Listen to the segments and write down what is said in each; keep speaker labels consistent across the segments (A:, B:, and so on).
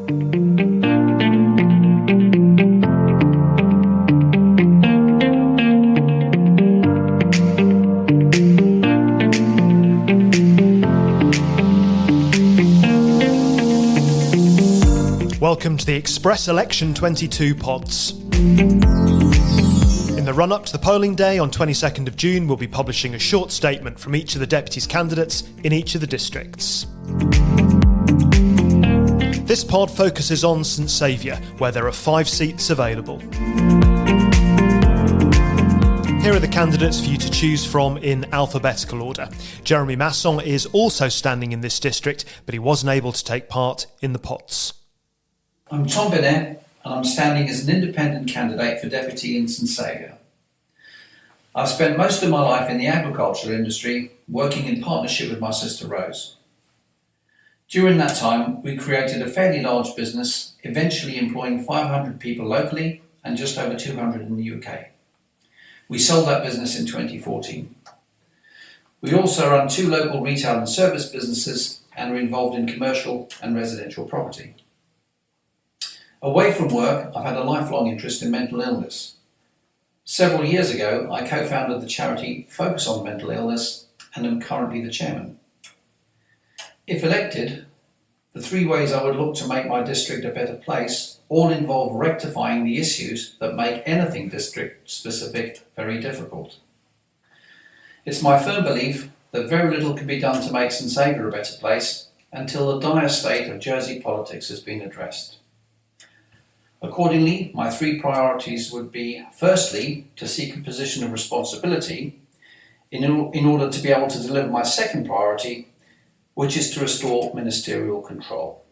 A: Welcome to the Express Election 22 pods. In the run-up to the polling day on 22nd of June, we'll be publishing a short statement from each of the Deputies candidates in each of the districts. This pod focuses on St Saviour, where there are 5 seats available. Here are the candidates for you to choose from in alphabetical order. Jeremy Masson is also standing in this district, but he wasn't able to take part in the pods.
B: I'm Tom Bennett, and I'm standing as an independent candidate for Deputy in St Saviour. I've spent most of my life in the agricultural industry, working in partnership with my sister Rose. During that time, we created a fairly large business, eventually employing 500 people locally and just over 200 in the UK. We sold that business in 2014. We also run 2 local retail and service businesses and are involved in commercial and residential property. Away from work, I've had a lifelong interest in mental illness. Several years ago, I co-founded the charity Focus on Mental Illness and am currently the chairman. If elected, the 3 ways I would look to make my district a better place all involve rectifying the issues that make anything district specific very difficult. It's my firm belief that very little can be done to make St Saviour a better place until the dire state of Jersey politics has been addressed. Accordingly, my 3 priorities would be, firstly, to seek a position of responsibility in order to be able to deliver my second priority, which is to restore ministerial control.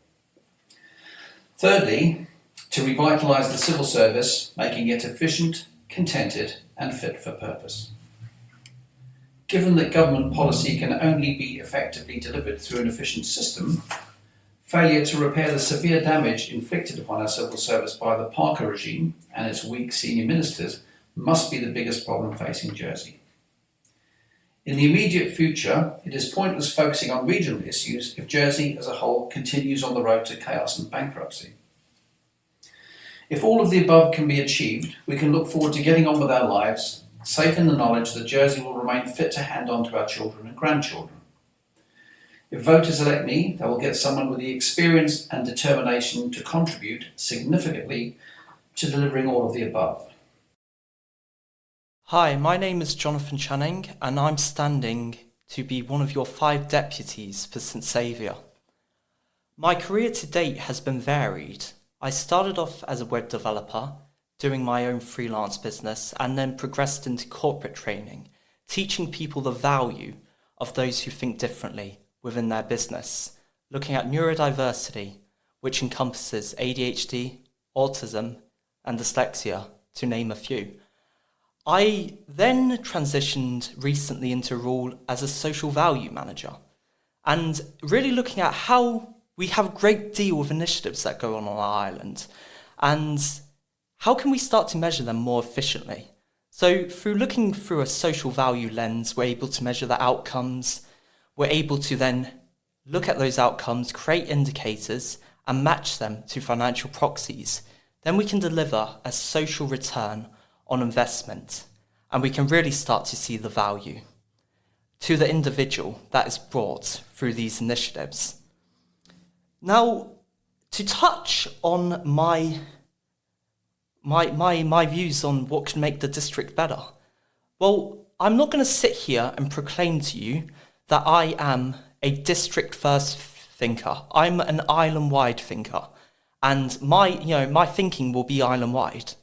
B: Thirdly, to revitalise the civil service, making it efficient, contented and fit for purpose. Given that government policy can only be effectively delivered through an efficient system, failure to repair the severe damage inflicted upon our civil service by the Parker regime and its weak senior ministers must be the biggest problem facing Jersey. In the immediate future, it is pointless focusing on regional issues if Jersey as a whole continues on the road to chaos and bankruptcy. If all of the above can be achieved, we can look forward to getting on with our lives, safe in the knowledge that Jersey will remain fit to hand on to our children and grandchildren. If voters elect me, they will get someone with the experience and determination to contribute significantly to delivering all of the above.
C: Hi, my name is Jonathan Channing and I'm standing to be one of your 5 deputies for St Saviour. My career to date has been varied. I started off as a web developer, doing my own freelance business, and then progressed into corporate training, teaching people the value of those who think differently within their business, looking at neurodiversity, which encompasses ADHD, autism, and dyslexia, to name a few. I then transitioned recently into a role as a social value manager, and really looking at how we have a great deal of initiatives that go on our island, and how can we start to measure them more efficiently. So through looking through a social value lens, we're able to measure the outcomes. We're able to then look at those outcomes, create indicators, and match them to financial proxies. Then we can deliver a social return on investment, and we can really start to see the value to the individual that is brought through these initiatives. Now, to touch on my views on what can make the district better, well, I'm not going to sit here and proclaim to you that I am a district-first thinker. I'm an island-wide thinker, and my thinking will be island-wide.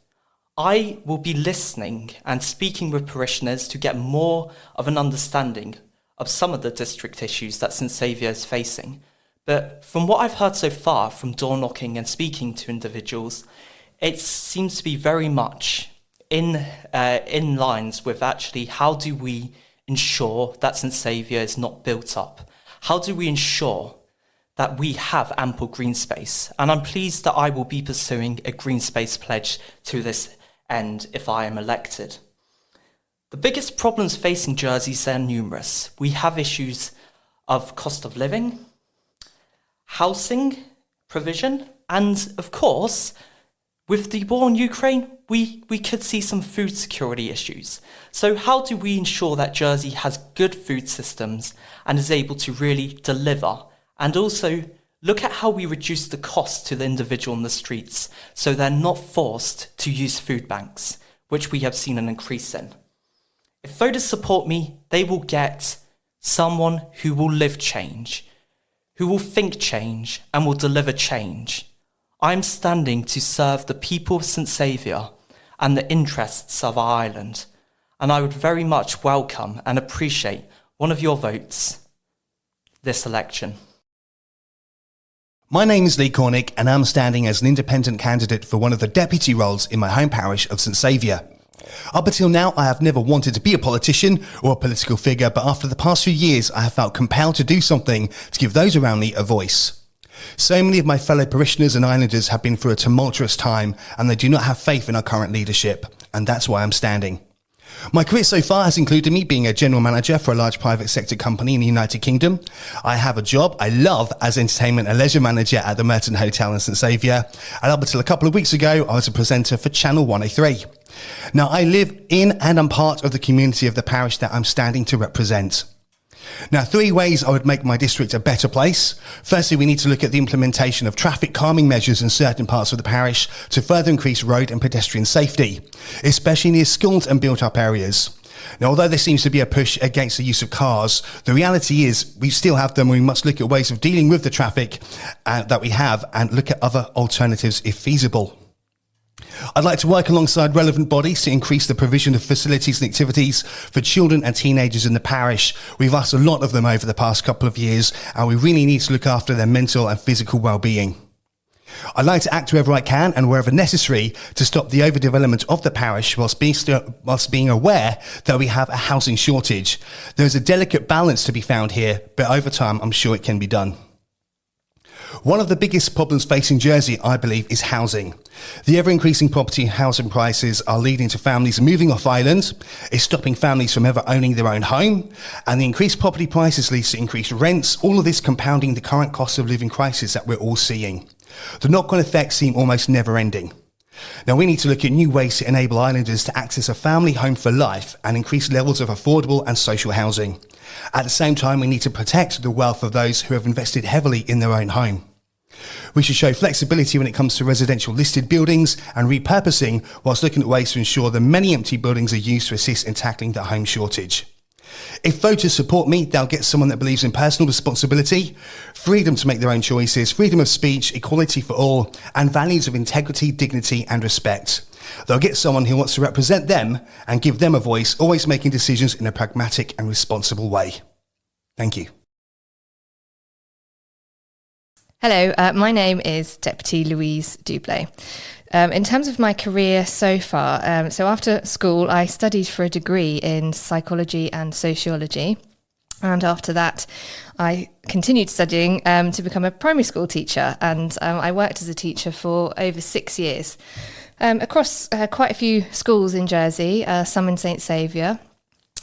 C: I will be listening and speaking with parishioners to get more of an understanding of some of the district issues that St Saviour is facing. But from what I've heard so far from door knocking and speaking to individuals, it seems to be very much in lines with actually how do we ensure that St Saviour is not built up? How do we ensure that we have ample green space? And I'm pleased that I will be pursuing a green space pledge to this end if I am elected. The biggest problems facing Jersey are numerous. We have issues of cost of living, housing provision, And of course, with the war in Ukraine, we could see some food security issues. So how do we ensure that Jersey has good food systems and is able to really deliver? And also look at how we reduce the cost to the individual in the streets so they're not forced to use food banks, which we have seen an increase in. If voters support me, they will get someone who will live change, who will think change and will deliver change. I'm standing to serve the people of St Saviour and the interests of our island, and I would very much welcome and appreciate one of your votes this election.
D: My name is Lee Cornick and I'm standing as an independent candidate for one of the deputy roles in my home parish of St Saviour. Up until now, I have never wanted to be a politician or a political figure, but after the past few years, I have felt compelled to do something to give those around me a voice. So many of my fellow parishioners and islanders have been through a tumultuous time and they do not have faith in our current leadership, and that's why I'm standing. My career so far has included me being a general manager for a large private sector company in the United Kingdom. I have a job I love as entertainment and leisure manager at the Merton Hotel in St Saviour, and up until a couple of weeks ago, I was a presenter for Channel 103. Now, I live in and am part of the community of the parish that I'm standing to represent. Now, 3 ways I would make my district a better place. Firstly, we need to look at the implementation of traffic calming measures in certain parts of the parish to further increase road and pedestrian safety, especially near schools and built-up areas. Now, although there seems to be a push against the use of cars, the reality is we still have them. We must look at ways of dealing with the traffic that we have and look at other alternatives if feasible. I'd like to work alongside relevant bodies to increase the provision of facilities and activities for children and teenagers in the parish. We've asked a lot of them over the past couple of years, and we really need to look after their mental and physical well-being. I'd like to act wherever I can and wherever necessary to stop the overdevelopment of the parish whilst being aware that we have a housing shortage. There's a delicate balance to be found here, but over time I'm sure it can be done. One of the biggest problems facing Jersey, I believe, is housing. The ever-increasing property and housing prices are leading to families moving off island, it's stopping families from ever owning their own home, and the increased property prices leads to increased rents, all of this compounding the current cost of living crisis that we're all seeing. The knock-on effects seem almost never-ending. Now, we need to look at new ways to enable islanders to access a family home for life and increase levels of affordable and social housing. At the same time, we need to protect the wealth of those who have invested heavily in their own home. We should show flexibility when it comes to residential listed buildings and repurposing, whilst looking at ways to ensure the many empty buildings are used to assist in tackling the home shortage. If voters support me, they'll get someone that believes in personal responsibility, freedom to make their own choices, freedom of speech, equality for all, and values of integrity, dignity and respect. They'll get someone who wants to represent them and give them a voice, always making decisions in a pragmatic and responsible way. Thank you.
E: Hello, my name is Deputy Louise Dublé. In terms of my career so far, so after school I studied for a degree in psychology and sociology, and after that I continued studying to become a primary school teacher, and I worked as a teacher for over 6 years across quite a few schools in Jersey, some in St Saviour.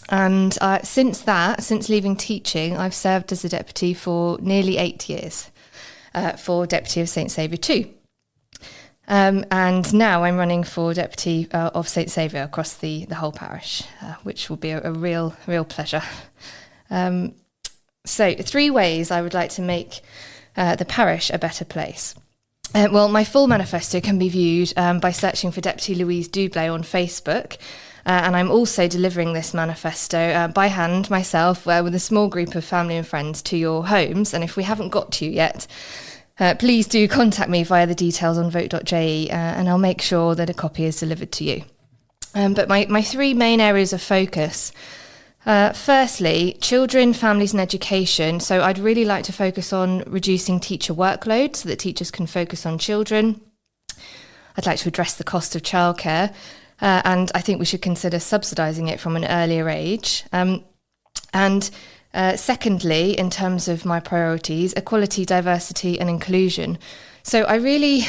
E: And since leaving teaching, I've served as a deputy for nearly 8 years. For Deputy of St Saviour too. And now I'm running for Deputy of St Saviour across the whole parish, which will be a real pleasure. So 3 ways I would like to make the parish a better place. Well, my full manifesto can be viewed by searching for Deputy Louise Dublé on Facebook. And I'm also delivering this manifesto by hand myself with a small group of family and friends to your homes. And if we haven't got to you yet, please do contact me via the details on vote.je and I'll make sure that a copy is delivered to you. But my 3 main areas of focus. Firstly, children, families and education. So I'd really like to focus on reducing teacher workload so that teachers can focus on children. I'd like to address the cost of childcare. And I think we should consider subsidising it from an earlier age. Secondly, in terms of my priorities, equality, diversity and inclusion. So I really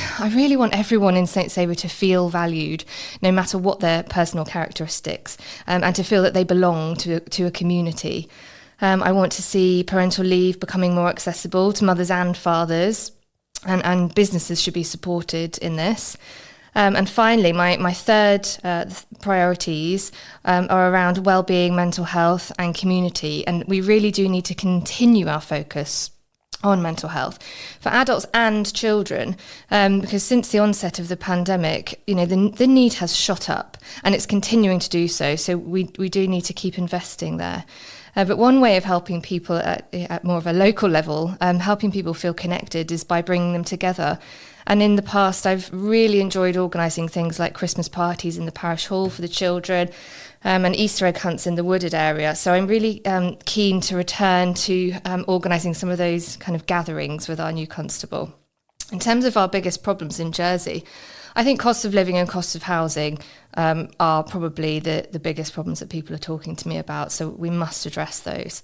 E: want everyone in St Saviour to feel valued, no matter what their personal characteristics, and to feel that they belong to a community. I want to see parental leave becoming more accessible to mothers and fathers. and businesses should be supported in this. And finally, my third priorities are around well-being, mental health and community. And we really do need to continue our focus on mental health for adults and children, because since the onset of the pandemic, the need has shot up and it's continuing to do so. So we do need to keep investing there. But one way of helping people at more of a local level, helping people feel connected, is by bringing them together. And in the past, I've really enjoyed organising things like Christmas parties in the parish hall for the children, and Easter egg hunts in the wooded area. So I'm really keen to return to organising some of those kind of gatherings with our new constable. In terms of our biggest problems in Jersey, I think cost of living and cost of housing are probably the biggest problems that people are talking to me about, so we must address those.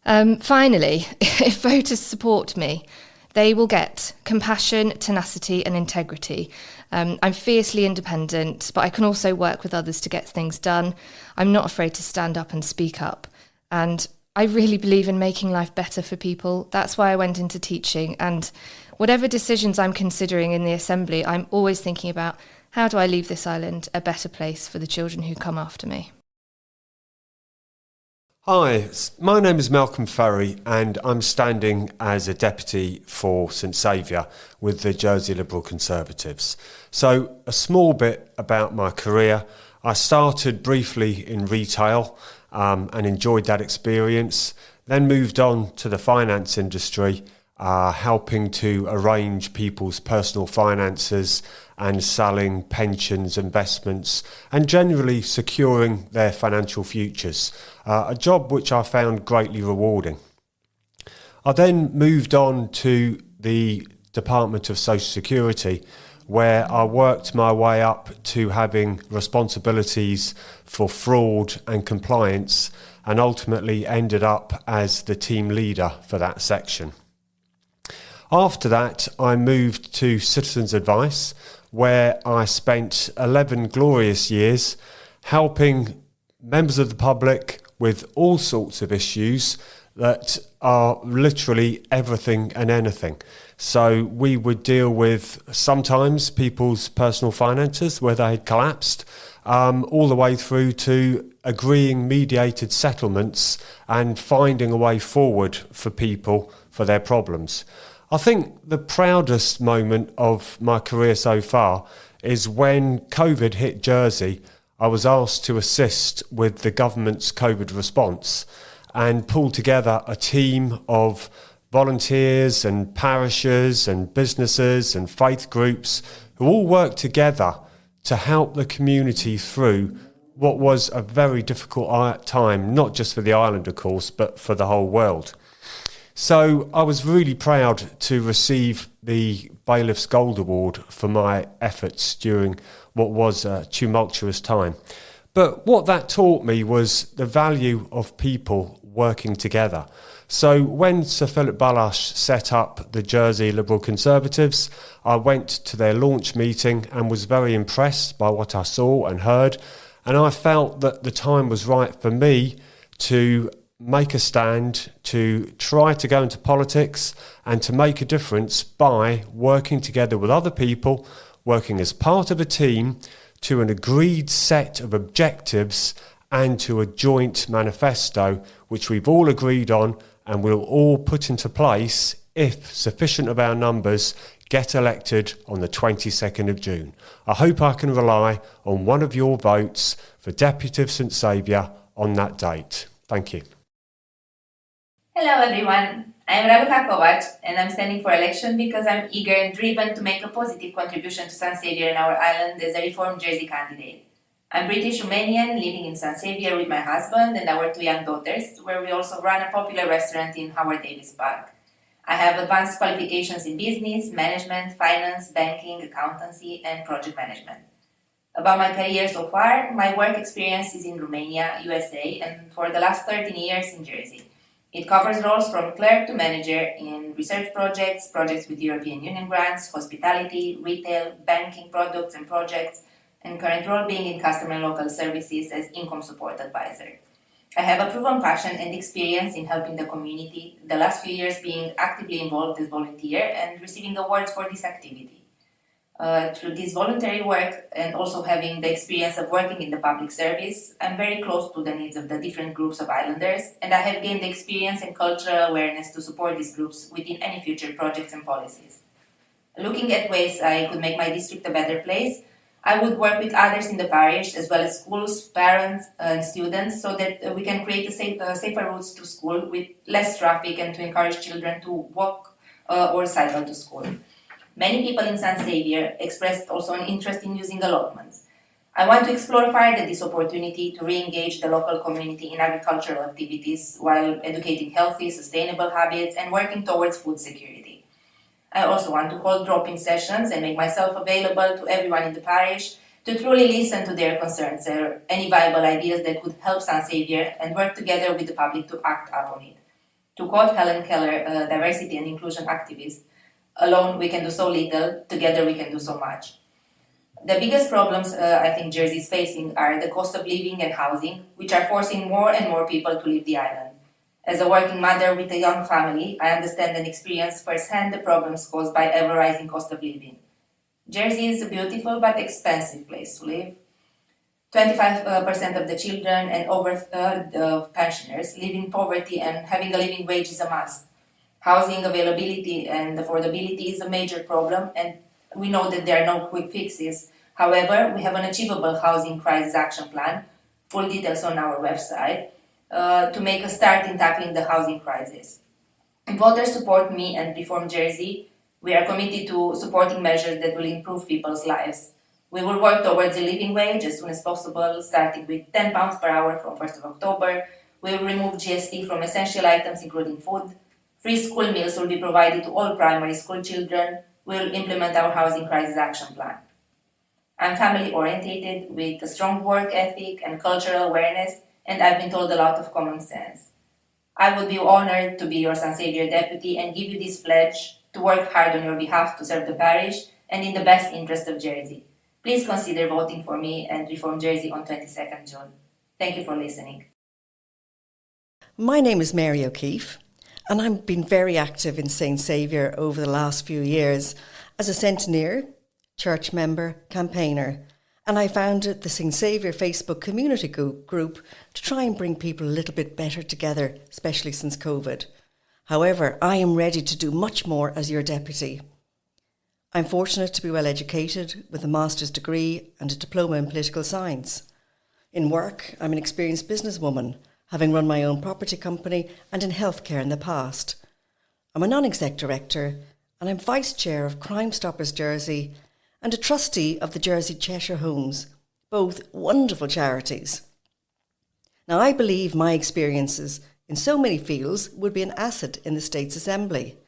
E: Finally, if voters support me, they will get compassion, tenacity and integrity. I'm fiercely independent, but I can also work with others to get things done. I'm not afraid to stand up and speak up. And I really believe in making life better for people. That's why I went into teaching. And whatever decisions I'm considering in the Assembly, I'm always thinking about, how do I leave this island a better place for the children who come after me?
F: Hi, my name is Malcolm Ferry and I'm standing as a deputy for St Saviour with the Jersey Liberal Conservatives. So a small bit about my career. I started briefly in retail and enjoyed that experience, then moved on to the finance industry, helping to arrange people's personal finances and selling pensions, investments, and generally securing their financial futures, a job which I found greatly rewarding. I then moved on to the Department of Social Security, where I worked my way up to having responsibilities for fraud and compliance, and ultimately ended up as the team leader for that section. After that, I moved to Citizens Advice, where I spent 11 glorious years helping members of the public with all sorts of issues that are literally everything and anything. So we would deal with sometimes people's personal finances where they had collapsed, all the way through to agreeing mediated settlements and finding a way forward for people for their problems. I think the proudest moment of my career so far is when COVID hit Jersey. I was asked to assist with the government's COVID response and pull together a team of volunteers and parishes and businesses and faith groups who all worked together to help the community through what was a very difficult time, not just for the island, of course, but for the whole world. So I was really proud to receive the Bailiff's Gold Award for my efforts during what was a tumultuous time. But what that taught me was the value of people working together. So when Sir Philip Ballash set up the Jersey Liberal Conservatives, I went to their launch meeting and was very impressed by what I saw and heard. And I felt that the time was right for me to make a stand, to try to go into politics and to make a difference by working together with other people, working as part of a team to an agreed set of objectives and to a joint manifesto which we've all agreed on and we'll all put into place if sufficient of our numbers get elected on the 22nd of June. I hope I can rely on one of your votes for Deputy of St Saviour on that date. Thank you.
G: Hello everyone, I'm Raluca Kovac and I'm standing for election because I'm eager and driven to make a positive contribution to St Saviour and our island as a reformed Jersey candidate. I'm British Romanian, living in St Saviour with my husband and our 2 young daughters, where we also run a popular restaurant in Howard Davis Park. I have advanced qualifications in business, management, finance, banking, accountancy and project management. About my career so far, my work experience is in Romania, USA, and for the last 13 years in Jersey. It covers roles from clerk to manager in research projects, projects with European Union grants, hospitality, retail, banking products and projects, and current role being in customer and local services as income support advisor. I have a proven passion and experience in helping the community, the last few years being actively involved as volunteer and receiving awards for this activity. Through this voluntary work and also having the experience of working in the public service, I'm very close to the needs of the different groups of islanders, and I have gained the experience and cultural awareness to support these groups within any future projects and policies. Looking at ways I could make my district a better place, I would work with others in the parish, as well as schools, parents, and students, so that we can create safer routes to school with less traffic and to encourage children to walk or cycle to school. Many people in San Saviour expressed also an interest in using allotments. I want to explore further this opportunity to re-engage the local community in agricultural activities while educating healthy, sustainable habits and working towards food security. I also want to hold drop-in sessions and make myself available to everyone in the parish to truly listen to their concerns or any viable ideas that could help San Saviour and work together with the public to act upon it. To quote Helen Keller, a diversity and inclusion activist, "Alone we can do so little, together we can do so much." The biggest problems I think Jersey is facing are the cost of living and housing, which are forcing more and more people to leave the island. As a working mother with a young family, I understand and experience firsthand the problems caused by ever-rising cost of living. Jersey is a beautiful but expensive place to live. 25% of the children and over a third of pensioners live in poverty, and having a living wage is a must. Housing availability and affordability is a major problem, and we know that there are no quick fixes. However, we have an achievable housing crisis action plan, full details on our website, to make a start in tackling the housing crisis. If voters support me and Reform Jersey, we are committed to supporting measures that will improve people's lives. We will work towards a living wage as soon as possible, starting with £10 per hour from 1st of October. We will remove GST from essential items including food. Free school meals will be provided to all primary school children. We will implement our housing crisis action plan. I'm family orientated with a strong work ethic and cultural awareness, and I've been told a lot of common sense. I would be honored to be your San Saviour deputy and give you this pledge to work hard on your behalf to serve the parish and in the best interest of Jersey. Please consider voting for me and Reform Jersey on 22nd June. Thank you for listening.
H: My name is Mary O'Keefe, and I've been very active in St Saviour over the last few years as a centeneer, church member, campaigner, and I founded the St Saviour Facebook community group to try and bring people a little bit better together, especially since COVID. However, I am ready to do much more as your deputy. I'm fortunate to be well educated with a master's degree and a diploma in political science. In work, I'm an experienced businesswoman, having run my own property company and in healthcare in the past. I'm a non-exec director and I'm vice chair of Crime Stoppers Jersey and a trustee of the Jersey Cheshire Homes, both wonderful charities. Now, I believe my experiences in so many fields would be an asset in the State's Assembly.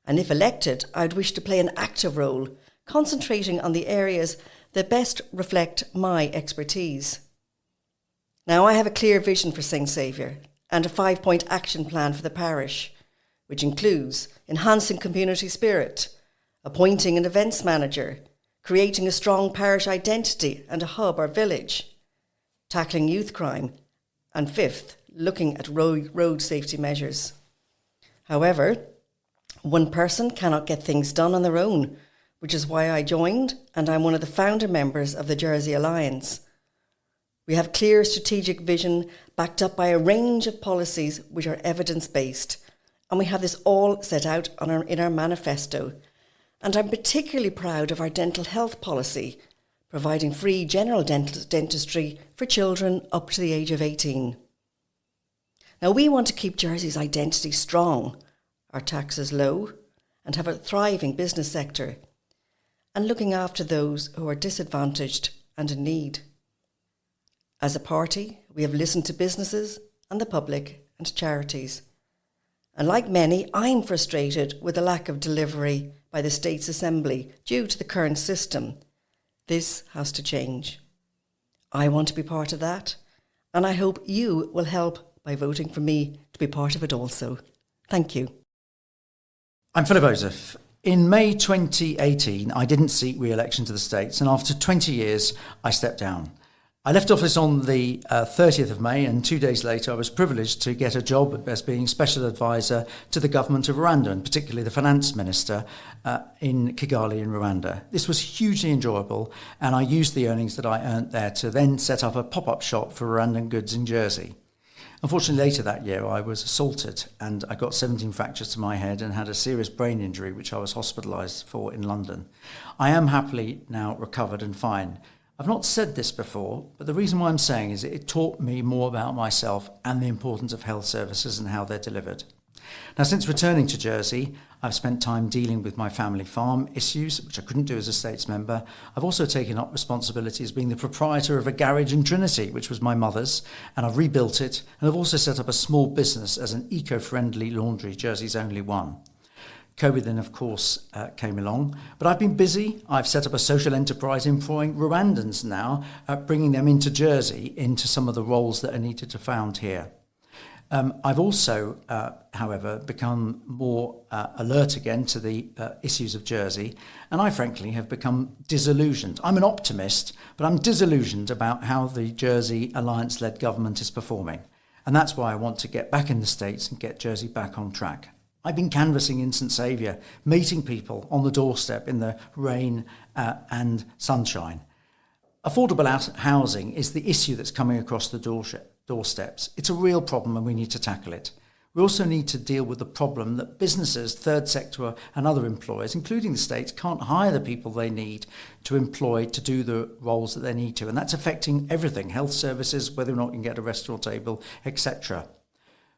H: And if elected, I'd wish to play an active role, concentrating on the areas that best reflect my expertise. Now, I have a clear vision for St Saviour and a 5-point action plan for the parish, which includes enhancing community spirit, appointing an events manager, creating a strong parish identity and a hub or village, tackling youth crime, and 5th, looking at road safety measures. However, one person cannot get things done on their own, which is why I joined, and I'm one of the founder members of the Jersey Alliance. We have clear strategic vision backed up by a range of policies which are evidence-based, and we have this all set out in our manifesto. And I'm particularly proud of our dental health policy, providing free general dentistry for children up to the age of 18. Now, we want to keep Jersey's identity strong, our taxes low, and have a thriving business sector, and looking after those who are disadvantaged and in need. As a party, we have listened to businesses and the public and charities. And like many, I'm frustrated with the lack of delivery by the State's Assembly due to the current system. This has to change. I want to be part of that, and I hope you will help by voting for me to be part of it also. Thank you.
I: I'm Philip Joseph. In May 2018, I didn't seek re-election to the States, and after 20 years, I stepped down. I left office on the 30th of May, and 2 days later I was privileged to get a job as being special advisor to the government of Rwanda, and particularly the finance minister in Kigali in Rwanda. This was hugely enjoyable, and I used the earnings that I earned there to then set up a pop-up shop for Rwandan goods in Jersey. Unfortunately, later that year I was assaulted and I got 17 fractures to my head and had a serious brain injury which I was hospitalised for in London. I am happily now recovered and fine. I've not said this before, but the reason why I'm saying is it taught me more about myself and the importance of health services and how they're delivered. Now, since returning to Jersey, I've spent time dealing with my family farm issues, which I couldn't do as a States member. I've also taken up responsibility as being the proprietor of a garage in Trinity, which was my mother's, and I've rebuilt it, and I've also set up a small business as an eco-friendly laundry, Jersey's only one. COVID then, of course, came along. But I've been busy. I've set up a social enterprise employing Rwandans now, bringing them into Jersey, into some of the roles that are needed to found here. I've also, however, become more alert again to the issues of Jersey, and I frankly have become disillusioned. I'm an optimist, but I'm disillusioned about how the Jersey Alliance-led government is performing. And that's why I want to get back in the States and get Jersey back on track. I've been canvassing in St Saviour, meeting people on the doorstep in the rain and sunshine. Affordable housing is the issue that's coming across the doorsteps. It's a real problem and we need to tackle it. We also need to deal with the problem that businesses, third sector and other employers, including the states, can't hire the people they need to employ to do the roles that they need to. And that's affecting everything, health services, whether or not you can get a restaurant table, etc.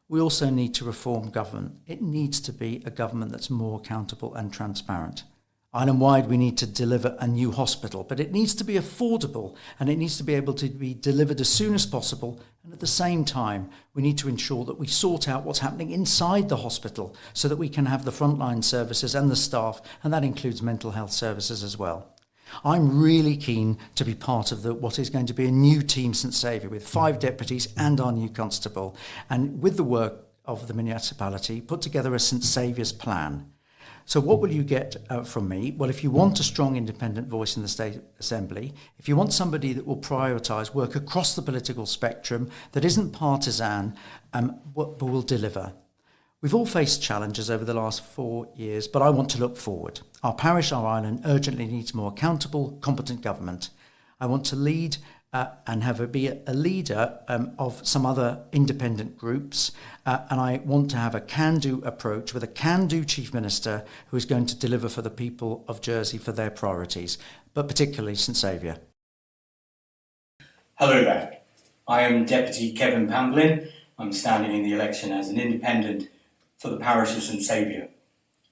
I: We also need to reform government. It needs to be a government that's more accountable and transparent. Island-wide, we need to deliver a new hospital, but it needs to be affordable and it needs to be able to be delivered as soon as possible. And at the same time, we need to ensure that we sort out what's happening inside the hospital so that we can have the frontline services and the staff, and that includes mental health services as well. I'm really keen to be part of what is going to be a new team St Saviour with 5 deputies and our new constable, and with the work of the municipality, put together a St Saviour's plan. So what will you get from me? Well, if you want a strong independent voice in the State Assembly, if you want somebody that will prioritise work across the political spectrum, that isn't partisan, but will deliver. We've all faced challenges over the last 4 years, but I want to look forward. Our parish, our island, urgently needs more accountable, competent government. I want to lead and be a leader of some other independent groups, and I want to have a can-do approach with a can-do Chief Minister who is going to deliver for the people of Jersey for their priorities, but particularly St Saviour.
J: Hello there. I am Deputy Kevin Pamblin. I'm standing in the election as an independent for the parish of St Saviour,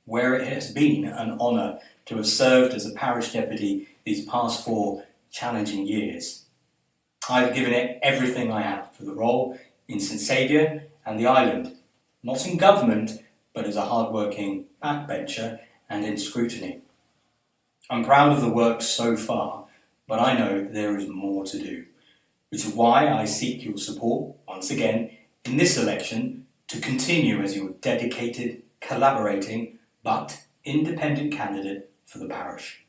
J: where it has been an honour to have served as a parish deputy these past 4 challenging years. I've given it everything I have for the role in St Saviour and the island, not in government, but as a hard-working backbencher and in scrutiny. I'm proud of the work so far, but I know there is more to do, which is why I seek your support once again in this election to continue as your dedicated, collaborating, but independent candidate for the parish.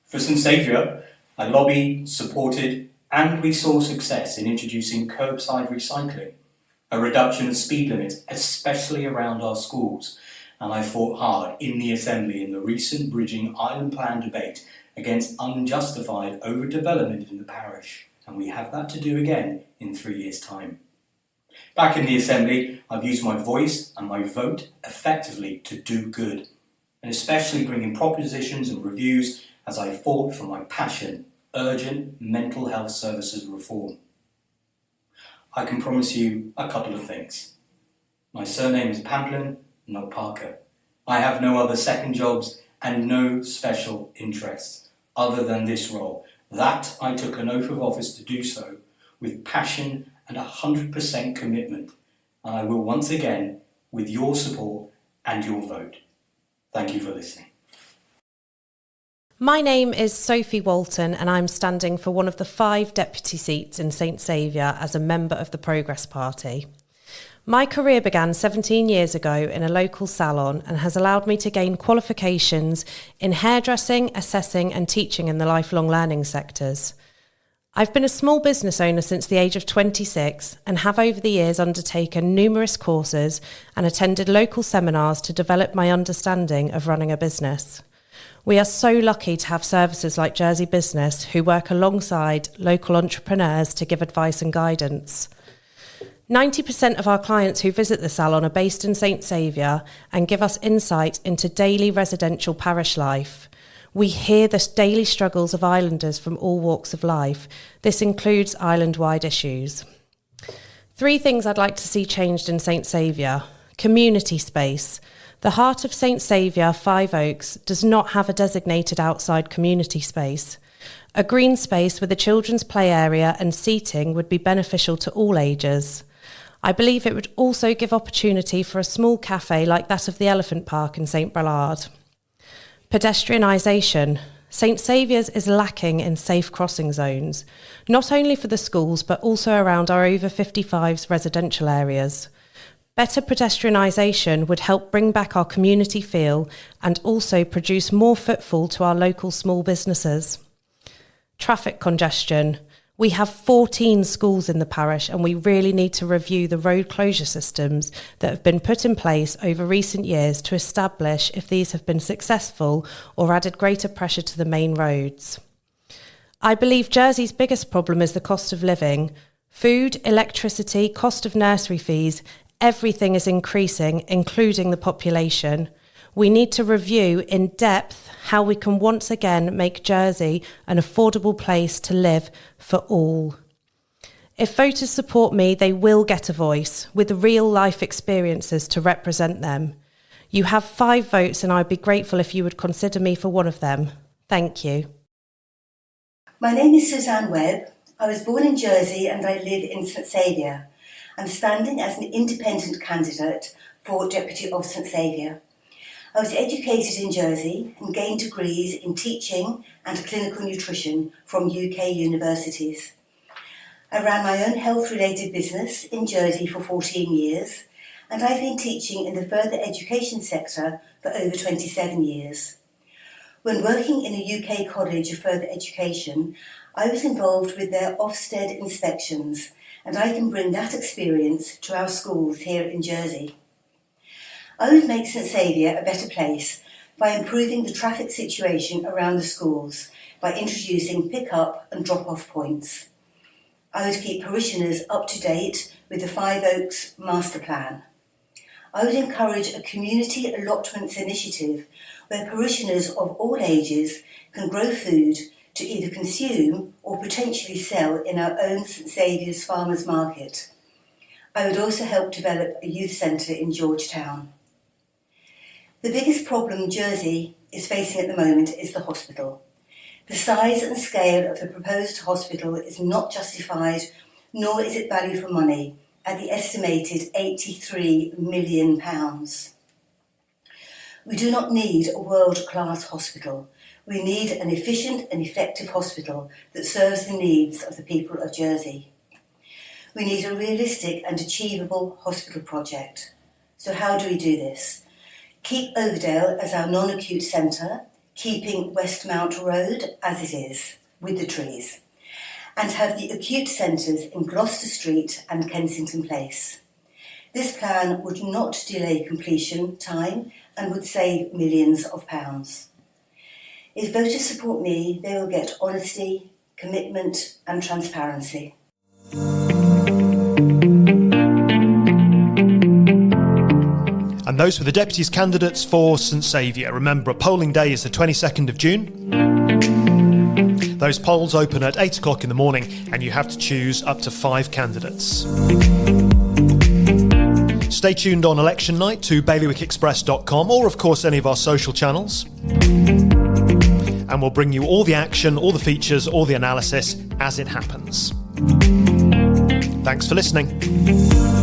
J: For St Saviour, I lobbied, supported, and we saw success in introducing curbside recycling, a reduction of speed limits, especially around our schools, and I fought hard in the Assembly in the recent Bridging Island Plan debate against unjustified overdevelopment in the parish, and we have that to do again in 3 years' time. Back in the Assembly, I've used my voice and my vote effectively to do good, and especially bringing propositions and reviews as I fought for my passion, urgent mental health services reform. I can promise you a couple of things. My surname is Pamplin, not Parker. I have no other second jobs and no special interests other than this role. That I took an oath of office to do so with passion and 100% commitment, and I will once again with your support and your vote. Thank you for listening.
K: My name is Sophie Walton and I'm standing for one of the 5 deputy seats in St Saviour as a member of the Progress Party. My career began 17 years ago in a local salon and has allowed me to gain qualifications in hairdressing, assessing and teaching in the lifelong learning sectors. I've been a small business owner since the age of 26 and have over the years undertaken numerous courses and attended local seminars to develop my understanding of running a business. We are so lucky to have services like Jersey Business who work alongside local entrepreneurs to give advice and guidance. 90% of our clients who visit the salon are based in St Saviour and give us insight into daily residential parish life. We hear the daily struggles of islanders from all walks of life. This includes island-wide issues. 3 things I'd like to see changed in St Saviour. Community space. The heart of St Saviour, Five Oaks, does not have a designated outside community space. A green space with a children's play area and seating would be beneficial to all ages. I believe it would also give opportunity for a small cafe like that of the Elephant Park in St Brelard. Pedestrianisation. St Saviour's is lacking in safe crossing zones, not only for the schools but also around our over 55s residential areas. Better pedestrianisation would help bring back our community feel and also produce more footfall to our local small businesses. Traffic congestion. We have 14 schools in the parish and we really need to review the road closure systems that have been put in place over recent years to establish if these have been successful or added greater pressure to the main roads. I believe Jersey's biggest problem is the cost of living. Food, electricity, cost of nursery fees, everything is increasing, including the population. We need to review in depth how we can once again make Jersey an affordable place to live for all. If voters support me, they will get a voice with real life experiences to represent them. You have 5 votes and I'd be grateful if you would consider me for one of them. Thank you.
L: My name is Suzanne Webb. I was born in Jersey and I live in St Saviour. I'm standing as an independent candidate for Deputy of St Saviour. I was educated in Jersey and gained degrees in teaching and clinical nutrition from UK universities. I ran my own health-related business in Jersey for 14 years, and I've been teaching in the further education sector for over 27 years. When working in a UK college of further education, I was involved with their Ofsted inspections, and I can bring that experience to our schools here in Jersey. I would make St Saviour a better place by improving the traffic situation around the schools by introducing pick-up and drop-off points. I would keep parishioners up to date with the Five Oaks master plan. I would encourage a community allotments initiative where parishioners of all ages can grow food to either consume or potentially sell in our own St Saviour's Farmers Market. I would also help develop a youth centre in Georgetown. The biggest problem Jersey is facing at the moment is the hospital. The size and scale of the proposed hospital is not justified, nor is it value for money, at the estimated £83 million. We do not need a world-class hospital. We need an efficient and effective hospital that serves the needs of the people of Jersey. We need a realistic and achievable hospital project. So how do we do this? Keep Overdale as our non-acute centre, keeping Westmount Road as it is, with the trees, and have the acute centres in Gloucester Street and Kensington Place. This plan would not delay completion time and would save millions of pounds. If voters support me, they will get honesty, commitment and transparency.
A: And those were the Deputies candidates for St Saviour. Remember, polling day is the 22nd of June. Those polls open at 8 o'clock in the morning and you have to choose up to 5 candidates. Stay tuned on election night to bailiwickexpress.com or of course any of our social channels. And we'll bring you all the action, all the features, all the analysis as it happens. Thanks for listening.